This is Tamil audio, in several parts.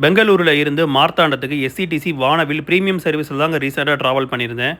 பெங்களூரில் இருந்து மார்த்தாண்டத்துக்கு எஸ்சிடிசி வானவில் பிரீமியம் சர்வீஸில் தாங்க ரீசெண்டாக ட்ராவல் பண்ணியிருந்தேன்.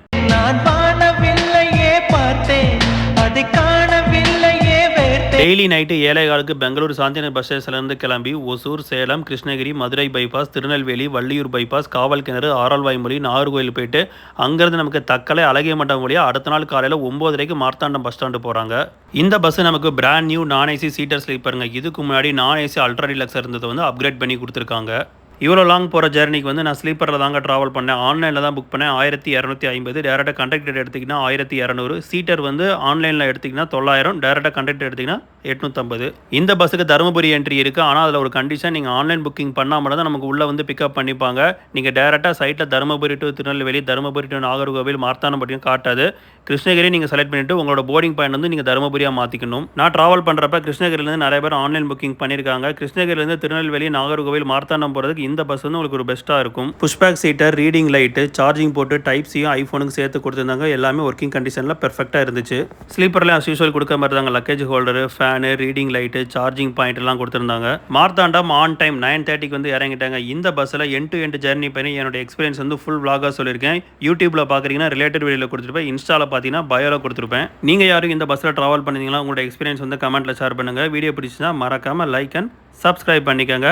Daily night 7:15 Bangalore Shanthinagar bus ஸ்டேஷன்லேருந்து கிளம்பி Hosur, Salem, Krishnagiri, Madurai bypass, Tirunelveli, Valliyur bypass, Kavalkinaru, Aralvaimozhi, Nagercoil போயிட்டு அங்கேருந்து நமக்கு தக்கலை, அழகிய மட்டம் வழியாக அடுத்த நாள் காலையில் 9:30 மார்த்தாண்டம் பஸ் ஸ்டாண்டு போகிறாங்க. இந்த பஸ் நமக்கு பிராண்ட் நியூ நான் ஏசி சீட்டர் ஸ்லீப்பருங்க. இதுக்கு முன்னாடி நான் ஏசி அல்ட்ரா டீலக்ஸ் இருந்தது வந்து அப்கிரேட் பண்ணி கொடுத்துருக்காங்க. இவ்வளோ லாங் போகிற ஜர்னிக்கு வந்து நான் ஸ்லீப்பரில் தாங்க ட்ராவல் பண்ணேன். ஆன்லைனில் தான் புக் பண்ணேன். 1250. டேரெக்டாக கண்டக்டர் எடுத்திங்கன்னா 1200. சீட்டர் வந்து ஆன்லைனில் எடுத்திங்கன்னா 900. டேரெக்டாக கண்டக்டர் எடுத்திங்கன்னா 850. இந்த பஸ்ஸுக்கு தருமபுரி என்ட்ரி இருக்குது. ஆனால் அதில் ஒரு கண்டிஷன், நீங்கள் ஆன்லைன் புக்கிங் பண்ணாமல் தான் நமக்கு உள்ளே வந்து பிக்கப் பண்ணிப்பாங்க. நீங்கள் டேரெக்டாக சைட்டில் தருமபுரி டு திருநெல்வேலி, தருமபுரி டு நாகர்கோவில், மார்த்தாண்டப்பட்டினம் காட்டாது. கிருஷ்ணகிரி நீங்கள் செலக்ட் பண்ணிவிட்டு உங்களோட போர்டிங் பாயிண்ட் வந்து நீங்கள் தருமபுரியாக மாற்றிக்கணும். நான் ட்ராவல் பண்ணுறப்ப கிருஷ்ணகிரிலேருந்து நிறைய பேர் ஆன்லைன் புக்கிங் பண்ணியிருக்காங்க. கிருஷ்ணகிரிலேருந்து திருநெல்வேலி, நாகர்கோவில், மார்த்தாண்டம் போகிறதுக்கு இந்த பஸ் வந்து உங்களுக்கு ஒரு பெஸ்ட்டாக இருக்கும். Pushback seater, reading light, charging போட்டு டைப் சியும் ஐஃபோனுக்கு சேர்த்து கொடுத்துருந்தாங்க. எல்லாமே ஒர்க்கிங் கண்டிஷனில் பெர்ஃபெக்டாக இருந்துச்சு. ஸ்லீப்பரில் அஸ் யூஸ்வல் கொடுக்க மாதிரி தாங்க luggage holder, fan, reading light, charging point எல்லாம் கொடுத்துருந்தாங்க. மார்த்தாண்டம் ஆன் டைம் 9:30 வந்து இறங்கிட்டாங்க. இந்த பஸ்ஸில் எண்ட் டு எண்ட் ஜர்னி பண்ணி என்னோட எக்ஸ்பீரியன்ஸ் வந்து ஃபுல் விளாகாக சொல்லியிருக்கேன். யூடியூப்பில் பார்க்குறீங்கன்னா ரிலேட்டட் வீடியோவில் கொடுத்துருப்பேன். இன்ஸ்டாவில் பார்த்தீங்கன்னா பயோவில் கொடுத்துருப்பேன். நீங்கள் யாரும் இந்த பஸ்ஸில் ட்ராவல் பண்ணிங்கன்னா உங்களோட எக்ஸ்பீரியன்ஸ் வந்து கமெண்ட்டில் ஷேர் பண்ணுங்கள். வீடியோ பிடிச்சினா மறக்காமல் லைக் அண்ட் சப்ஸ்கிரைப் பண்ணிக்கோங்க.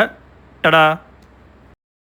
டடா.